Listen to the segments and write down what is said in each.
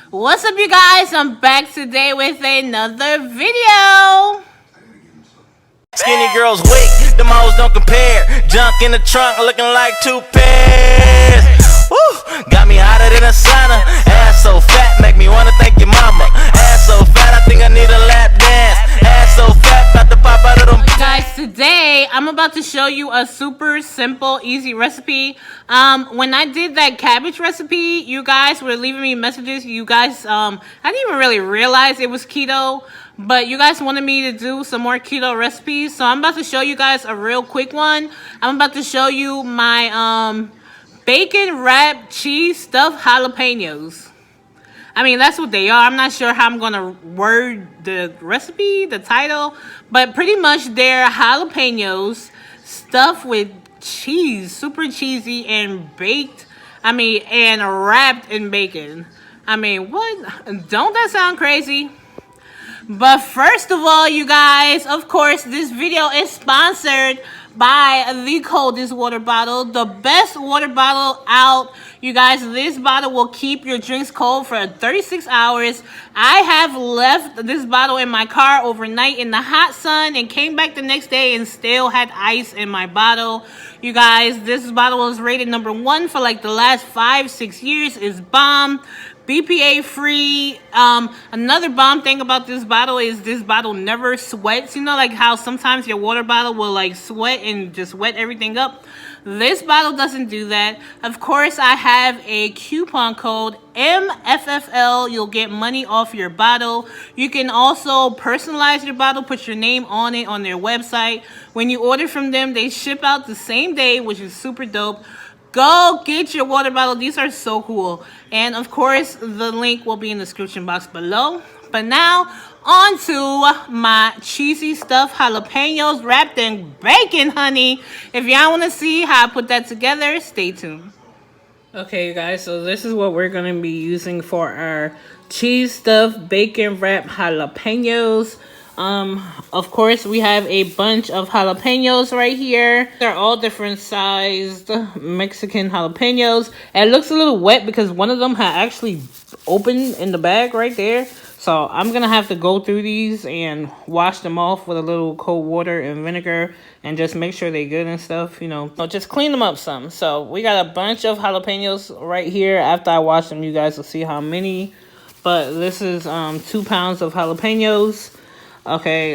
What's up, you guys? I'm back today with another video. Skinny girls weak, them hoes don't compare. Junk in the trunk looking like 2 pairs. Woo, got me hotter than a sauna. Ass so fat, make me wanna thank your mama. Ass so fat, I think I need a lap dance. Ass so fat, about to pop out of them. Guys, today I'm about to show you a super simple, easy recipe. When I did that cabbage recipe, you guys were leaving me messages. You guys, I didn't even really realize it was keto, but you guys wanted me to do some more keto recipes. So I'm about to show you guys a real quick one. I'm about to show you my bacon wrapped cheese stuffed jalapenos. I mean, that's what they are. I'm not sure how I'm going to word the recipe, the title, but pretty much they're jalapenos stuffed with cheese, super cheesy and baked, and wrapped in bacon. I mean, what? Don't that sound crazy? But first of all, you guys, of course, this video is sponsored by the coldest water bottle, the best water bottle out. You guys, this bottle will keep your drinks cold for 36 hours. I have left this bottle in my car overnight in the hot sun and came back the next day and still had ice in my bottle. You guys, this bottle was rated #1 for like the last 5-6 years. It's bomb. BPA free. Another bomb thing about this bottle is this bottle never sweats. You know, like how sometimes your water bottle will like sweat and just wet everything up. This bottle doesn't do that. Of course, I have a coupon code MFFL. You'll get money off your bottle. You can also personalize your bottle, put your name on it on their website. When you order from them, they ship out the same day, which is super dope. Go get your water bottle. These are so cool. And of course, the link will be in the description box below. But now, on to my cheesy stuffed jalapenos wrapped in bacon, honey. If y'all want to see how I put that together, stay tuned. Okay, you guys, so this is what we're going to be using for our cheese stuffed bacon wrapped jalapenos. Of course, we have a bunch of jalapenos right here. They're all different sized Mexican jalapenos. And it looks a little wet because one of them had actually opened in the bag right there. So I'm going to have to go through these and wash them off with a little cold water and vinegar and just make sure they're good and stuff, you know. Just clean them up some. So we got a bunch of jalapenos right here. After I wash them, you guys will see how many. But this is 2 pounds of jalapenos. Okay,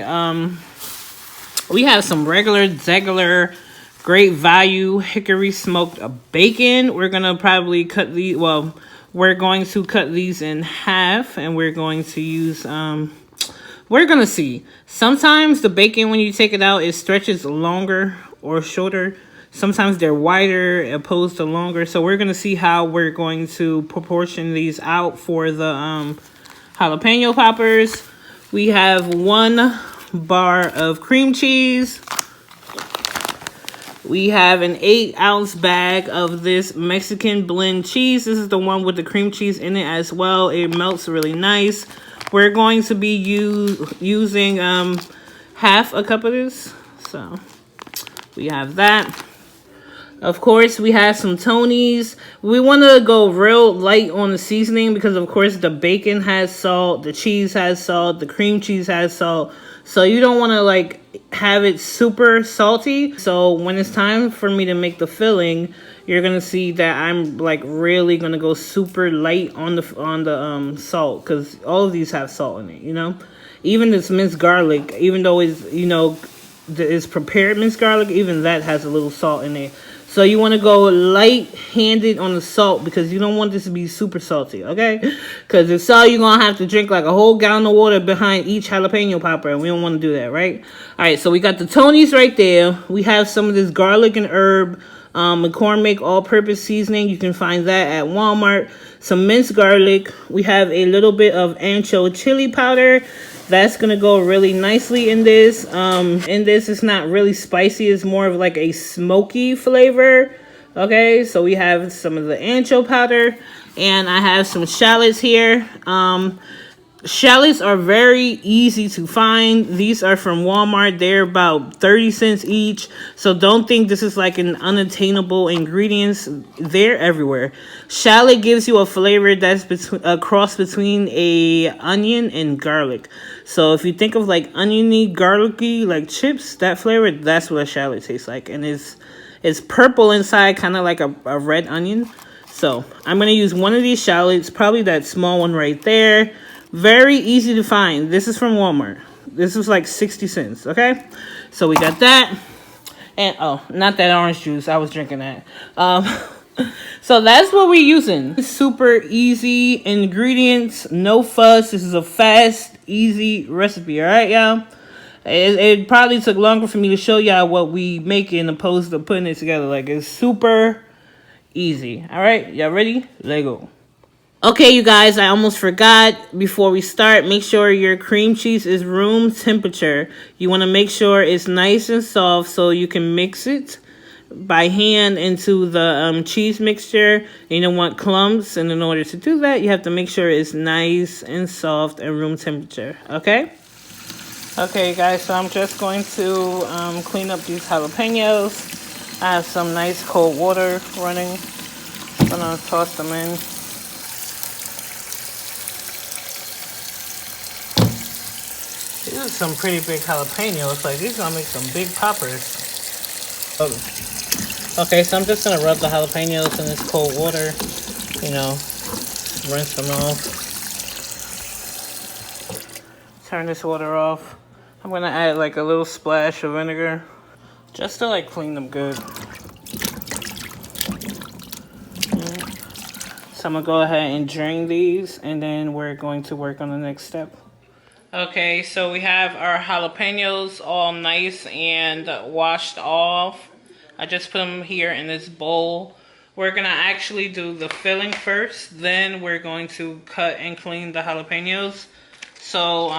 we have some regular great value hickory smoked bacon. We're gonna probably cut these. Well, we're going to cut these in half, and we're going to use. We're gonna see. Sometimes the bacon, when you take it out, it stretches longer or shorter. Sometimes they're wider opposed to longer. So we're gonna see how we're going to proportion these out for the jalapeno poppers. We have 1 bar of cream cheese. We have an 8-ounce bag of this Mexican blend cheese. This is the one with the cream cheese in it as well. It melts really nice. We're going to be using half a cup of this. So we have that. Of course, we have some Tonys. We want to go real light on the seasoning because, of course, the bacon has salt, the cheese has salt, the cream cheese has salt. So you don't want to, like, have it super salty. So when it's time for me to make the filling, you're going to see that I'm, like, really going to go super light on the salt because all of these have salt in it, you know? Even this minced garlic, even though it's, you know, it's prepared minced garlic, even that has a little salt in it. So you want to go light-handed on the salt because you don't want this to be super salty, okay? Because if so, you're going to have to drink like a whole gallon of water behind each jalapeno popper, and we don't want to do that, right? All right, so we got the Tonys right there. We have some of this garlic and herb McCormick all-purpose seasoning. You can find that at Walmart. Some minced garlic. We have a little bit of ancho chili powder. That's going to go really nicely in this. It's not really spicy. It's more of like a smoky flavor. Okay, so we have some of the ancho powder. And I have some shallots here. Shallots are very easy to find. These are from Walmart. They're about 30 cents each. So don't think this is like an unattainable ingredients. They're everywhere. Shallot gives you a flavor that's a cross between a onion and garlic. So if you think of like oniony, garlicky, like chips, that flavor, that's what a shallot tastes like. And it's purple inside, kind of like a red onion. So I'm going to use one of these shallots, probably that small one right there. Very easy to find. This is from Walmart. This was like 60 cents, okay? So we got that. And, oh, not that orange juice. I was drinking that. So that's what we're using. Super easy ingredients. No fuss. This is a fast, easy recipe, all right, y'all? It probably took longer for me to show y'all what we making opposed to putting it together. Like, it's super easy. All right? Y'all ready? Let's go. Okay, you guys, I almost forgot. Before we start, make sure your cream cheese is room temperature. You want to make sure it's nice and soft so you can mix it by hand into the cheese mixture. You don't want clumps, and in order to do that, you have to make sure it's nice and soft and room temperature. Okay? Okay, guys, so I'm just going to clean up these jalapenos. I have some nice cold water running. I'm going to toss them in. These are some pretty big jalapenos. Like, these are gonna make some big poppers. Okay, so I'm just gonna rub the jalapenos in this cold water. You know, rinse them off. Turn this water off. I'm gonna add like a little splash of vinegar. Just to like clean them good. So I'm gonna go ahead and drain these, and then we're going to work on the next step. Okay, so we have our jalapenos all nice and washed off. I just put them here in this bowl. We're going to actually do the filling first. Then we're going to cut and clean the jalapenos. So,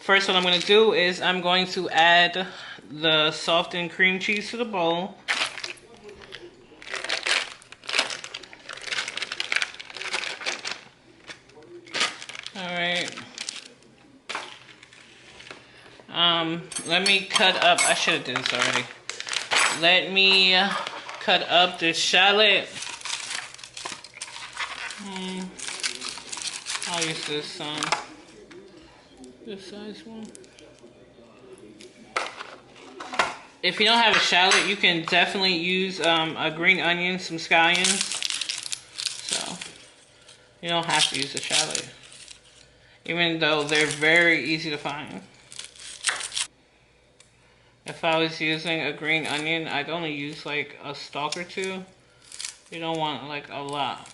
first what I'm going to do is I'm going to add the softened cream cheese to the bowl. Alright. Let me cut up, I should have did this already. Let me cut up this shallot. I'll use this size one. If you don't have a shallot, you can definitely use a green onion, some scallions. So, you don't have to use a shallot. Even though they're very easy to find. If I was using a green onion, I'd only use like a stalk or two. You don't want like a lot.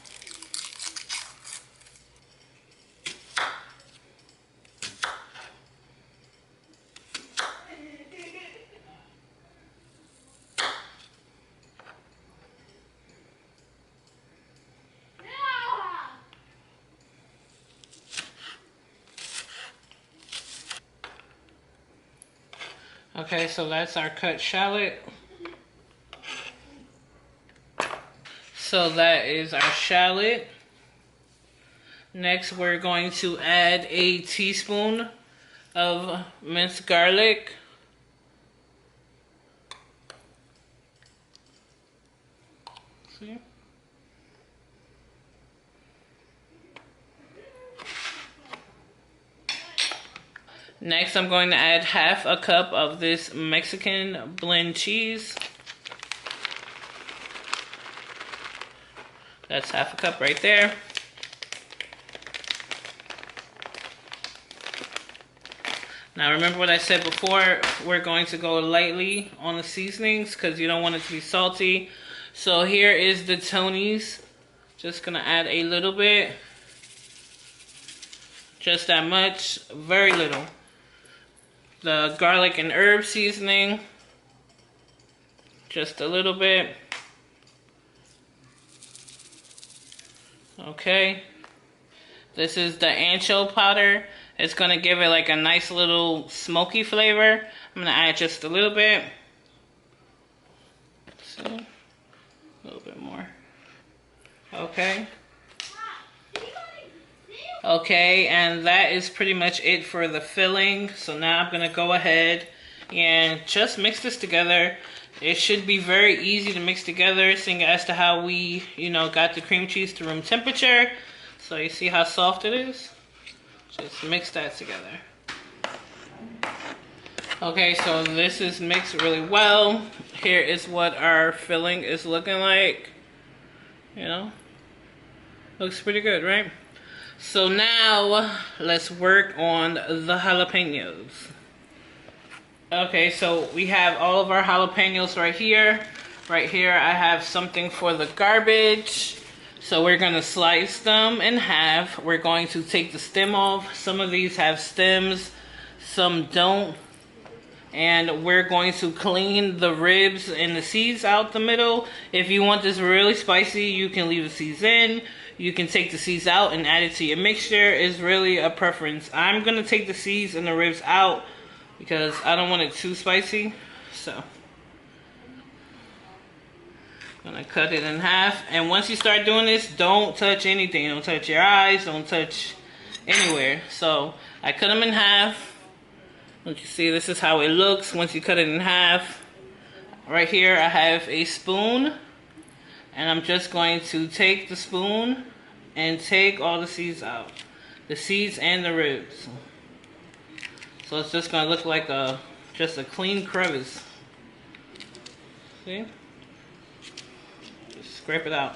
Okay, so that's our cut shallot. So that is our shallot. Next, we're going to add a teaspoon of minced garlic. See? Next, I'm going to add half a cup of this Mexican blend cheese. That's half a cup right there. Now remember what I said before, we're going to go lightly on the seasonings because you don't want it to be salty. So here is the Tony's. Just gonna add a little bit. Just that much, very little. The garlic and herb seasoning, just a little bit. Okay. This is the ancho powder. It's gonna give it like a nice little smoky flavor. I'm gonna add just a little bit. So, a little bit more. Okay. Okay, and that is pretty much it for the filling. So now I'm gonna go ahead and just mix this together. It should be very easy to mix together, seeing as to how we, you know, got the cream cheese to room temperature. So you see how soft it is? Just mix that together. Okay, so this is mixed really well. Here is what our filling is looking like. You know, looks pretty good, right? So now let's work on the jalapenos. Okay, so we have all of our jalapenos right here. Right here I have something for the garbage. So we're gonna slice them in half. We're going to take the stem off. Some of these have stems, some don't. And we're going to clean the ribs and the seeds out the middle. If you want this really spicy, you can leave the seeds in. You can take the seeds out and add it to your mixture. It's really a preference. I'm gonna take the seeds and the ribs out because I don't want it too spicy. So I'm gonna cut it in half. And once you start doing this, don't touch anything. Don't touch your eyes, don't touch anywhere. So I cut them in half. Don't you see, this is how it looks once you cut it in half. Right here I have a spoon, and I'm just going to take the spoon and take all the seeds out. The seeds and the ribs. So it's just gonna look like just a clean crevice. See? Just scrape it out.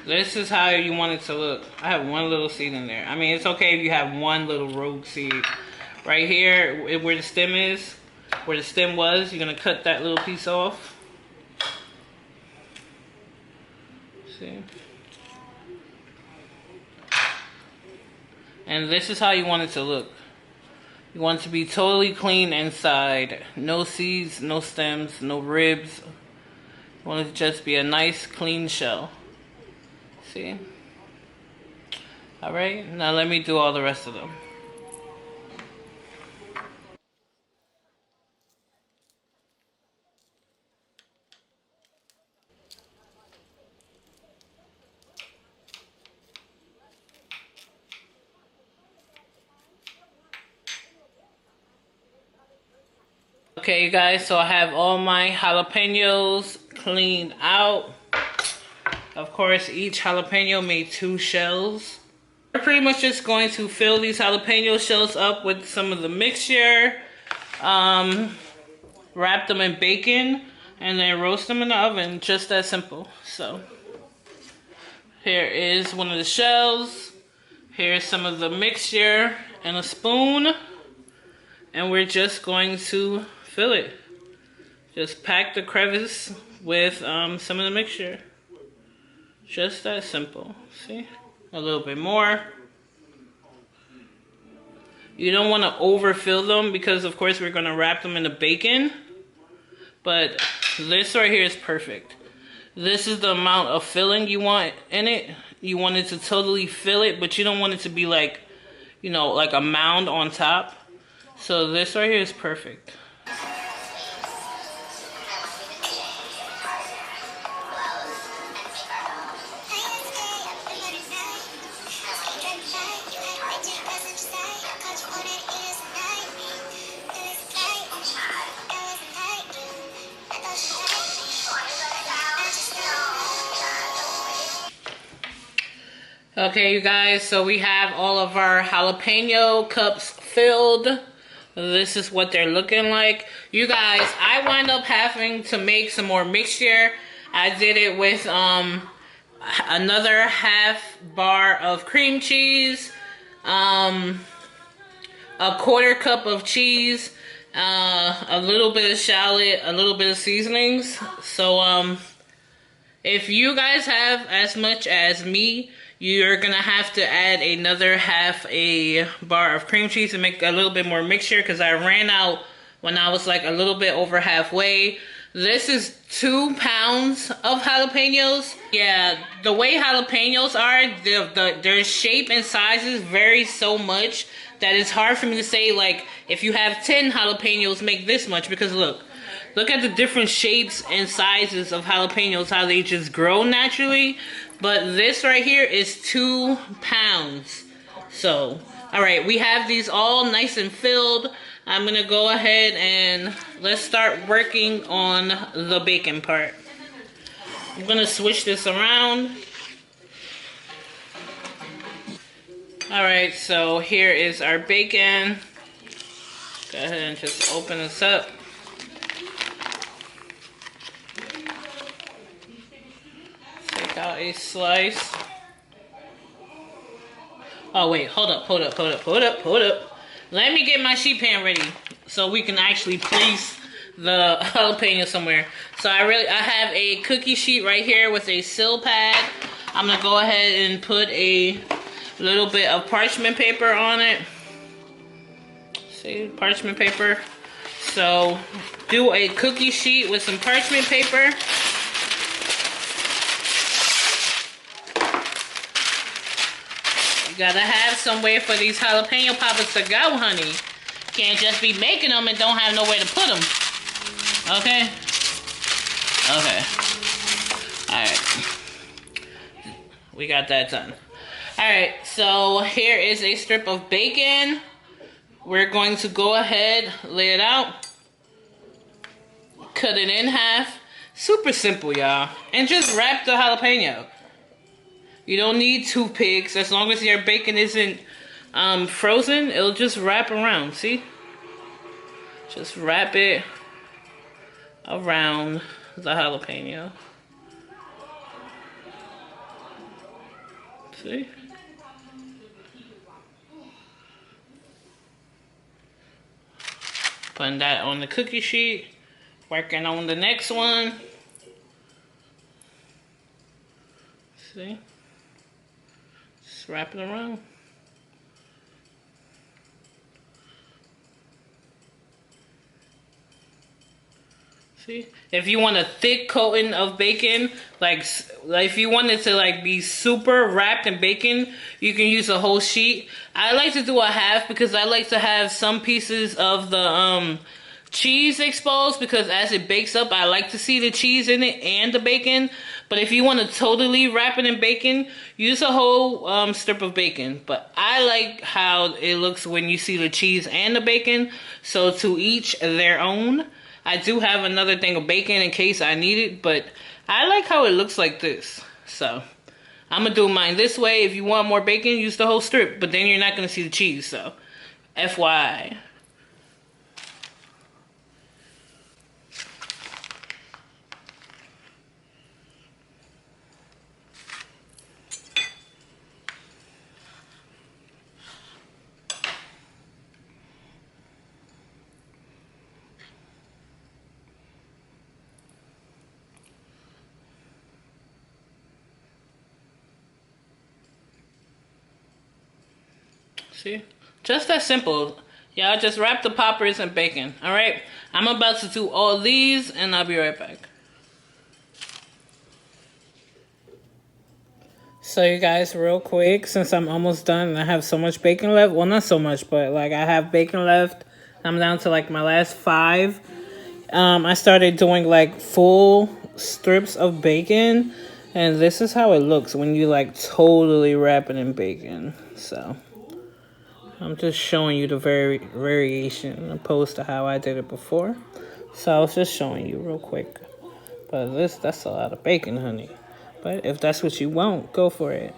This is how you want it to look. I have one little seed in there. I mean, it's okay if you have one little rogue seed. Right here, where the stem is, where the stem was, you're gonna cut that little piece off. See? And this is how you want it to look. You want it to be totally clean inside. No seeds, no stems, no ribs. You want it to just be a nice, clean shell. See? Alright, now let me do all the rest of them. Okay, you guys, so I have all my jalapenos cleaned out. Of course, each jalapeno made 2 shells. We're pretty much just going to fill these jalapeno shells up with some of the mixture, wrap them in bacon, and then roast them in the oven. Just that simple. So, here is one of the shells. Here's some of the mixture and a spoon. And we're just going to fill it. Just pack the crevice with some of the mixture. Just that simple. See? A little bit more. You don't want to overfill them because, of course, we're going to wrap them in the bacon. But this right here is perfect. This is the amount of filling you want in it. You want it to totally fill it, but you don't want it to be like, you know, like a mound on top. So this right here is perfect. Okay, you guys, so we have all of our jalapeno cups filled. This is what they're looking like. You guys, I wound up having to make some more mixture. I did it with another half bar of cream cheese, a quarter cup of cheese, a little bit of shallot, a little bit of seasonings. So if you guys have as much as me, you're gonna have to add another half a bar of cream cheese to make a little bit more mixture, because I ran out when I was like a little bit over halfway. This is 2 pounds of jalapenos. Yeah, the way jalapenos are, their shape and sizes vary so much that it's hard for me to say, like, if you have 10 jalapenos, make this much. Because look at the different shapes and sizes of jalapenos, how they just grow naturally. But this right here is 2 pounds. So, alright, we have these all nice and filled. I'm gonna go ahead and let's start working on the bacon part. I'm gonna switch this around. Alright, so here is our bacon. Go ahead and just open this up. Take out a slice. Oh wait, hold up. Let me get my sheet pan ready so we can actually place the jalapeno somewhere. So I have a cookie sheet right here with a seal pad. I'm gonna go ahead and put a little bit of parchment paper on it. See, parchment paper. So do a cookie sheet with some parchment paper. You gotta have somewhere for these jalapeno poppers to go, honey. Can't just be making them and don't have nowhere to put them. Okay? Okay. Alright. We got that done. Alright, so here is a strip of bacon. We're going to go ahead, lay it out. Cut it in half. Super simple, y'all. And just wrap the jalapeno. You don't need toothpicks. As long as your bacon isn't frozen, it'll just wrap around. See? Just wrap it around the jalapeno. See? Putting that on the cookie sheet. Working on the next one. See? Just wrap it around. See? If you want a thick coating of bacon, like if you want it to like be super wrapped in bacon, you can use a whole sheet. I like to do a half because I like to have some pieces of the cheese exposed, because as it bakes up, I like to see the cheese in it and the bacon. But if you want to totally wrap it in bacon, use a whole strip of bacon. But I like how it looks when you see the cheese and the bacon. So to each their own. I do have another thing of bacon in case I need it, but I like how it looks like this. So I'm going to do mine this way. If you want more bacon, use the whole strip, but then you're not going to see the cheese. So FYI. See? Just that simple. Y'all just wrap the poppers in bacon. Alright? I'm about to do all these and I'll be right back. So you guys, real quick, since I'm almost done and I have so much bacon left. Well, not so much, but like I have bacon left. I'm down to like my last 5. I started doing like full strips of bacon. And this is how it looks when you like totally wrap it in bacon. So I'm just showing you the variation opposed to how I did it before. So I was just showing you real quick. But that's a lot of bacon, honey. But if that's what you want, go for it.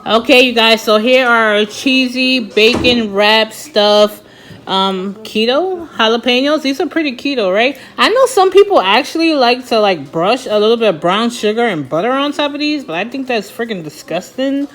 Okay, you guys, so here are our cheesy bacon wrap stuff. Keto jalapenos. These are pretty keto, right? I know some people actually like to like brush a little bit of brown sugar and butter on top of these, but I think that's freaking disgusting.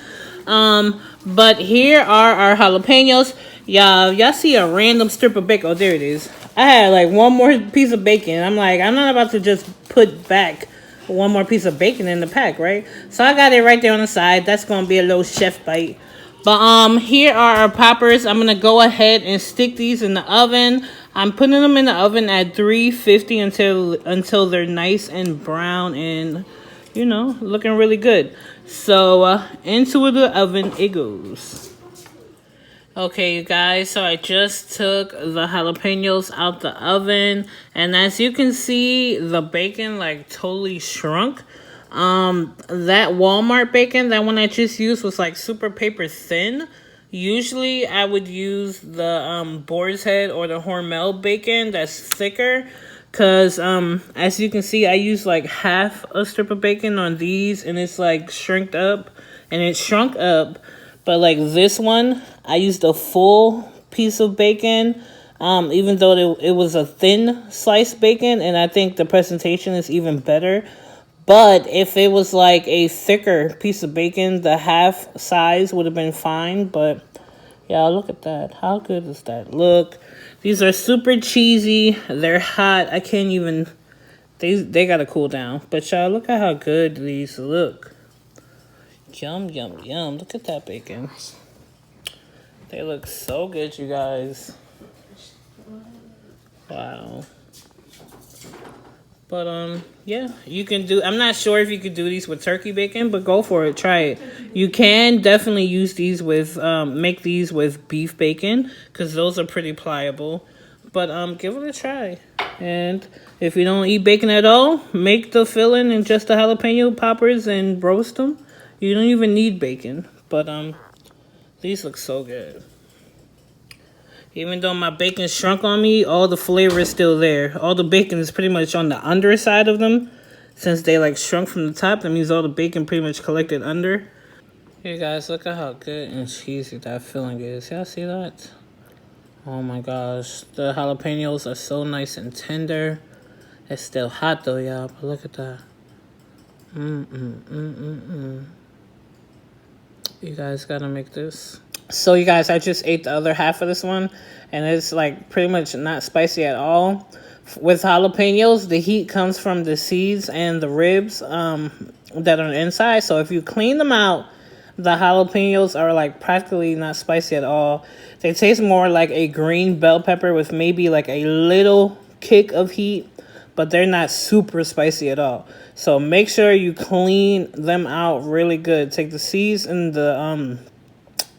But here are our jalapenos. Y'all see a random strip of bacon. Oh, there it is. I had like one more piece of bacon. I'm like, I'm not about to just put back one more piece of bacon in the pack, right? So I got it right there on the side. That's gonna be a little chef bite. But here are our poppers. I'm gonna go ahead and stick these in the oven. I'm putting them in the oven at 350 until they're nice and brown and, you know, looking really good. So into the oven it goes. Okay, you guys, so I just took the jalapenos out the oven, and as you can see, the bacon like totally shrunk. That Walmart bacon, that one I just used, was like super paper thin. Usually I would use the boar's head or the Hormel bacon that's thicker, because as you can see, I used like half a strip of bacon on these, and it's like shrunk up, and it shrunk up. But like this one, I used a full piece of bacon, even though it was a thin sliced bacon, and I think the presentation is even better. But if it was like a thicker piece of bacon, the half size would have been fine. But yeah, look at that. How good does that look? These are super cheesy. They're hot. I can't even... They gotta cool down. But y'all, look at how good these look. Yum, yum, yum. Look at that bacon. They look so good, you guys. Wow. But, yeah, you can do... I'm not sure if you could do these with turkey bacon, but go for it. Try it. You can definitely use these with... make these with beef bacon, because those are pretty pliable. But, give it a try. And if you don't eat bacon at all, make the filling and just the jalapeno poppers and roast them. You don't even need bacon, but these look so good. Even though my bacon shrunk on me, all the flavor is still there. All the bacon is pretty much on the underside of them. Since they like shrunk from the top, that means all the bacon pretty much collected under. Here guys, look at how good and cheesy that filling is. Y'all see that? Oh my gosh. The jalapenos are so nice and tender. It's still hot though, y'all, but look at that. You guys gotta make this. So you guys, I just ate the other half of this one, and it's like pretty much not spicy at all. With jalapenos, the heat comes from the seeds and the ribs that are on the inside. So if you clean them out, the jalapenos are like practically not spicy at all. They taste more like a green bell pepper with maybe like a little kick of heat, but they're not super spicy at all. So make sure you clean them out really good. Take the seeds and the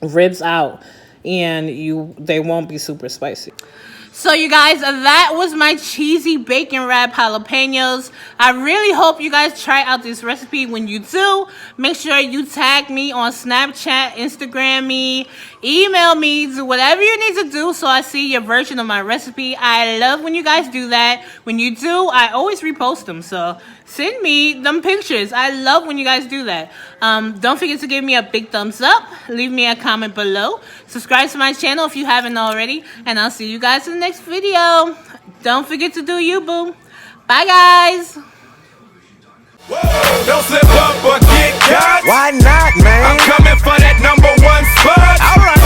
ribs out, and they won't be super spicy. So you guys, that was my cheesy bacon wrap jalapenos. I really hope you guys try out this recipe. When you do, make sure you tag me on Snapchat, Instagram me, email me, do whatever you need to do so I see your version of my recipe. I love when you guys do that. When you do, I always repost them. So send me them pictures. I love when you guys do that. Don't forget to give me a big thumbs up. Leave me a comment below. Subscribe to my channel if you haven't already. And I'll see you guys in the next video. Don't forget to do you, boo. Bye, guys. Whoa, don't slip up or get caught. Why not, man? I'm coming for that #1 spot. All right.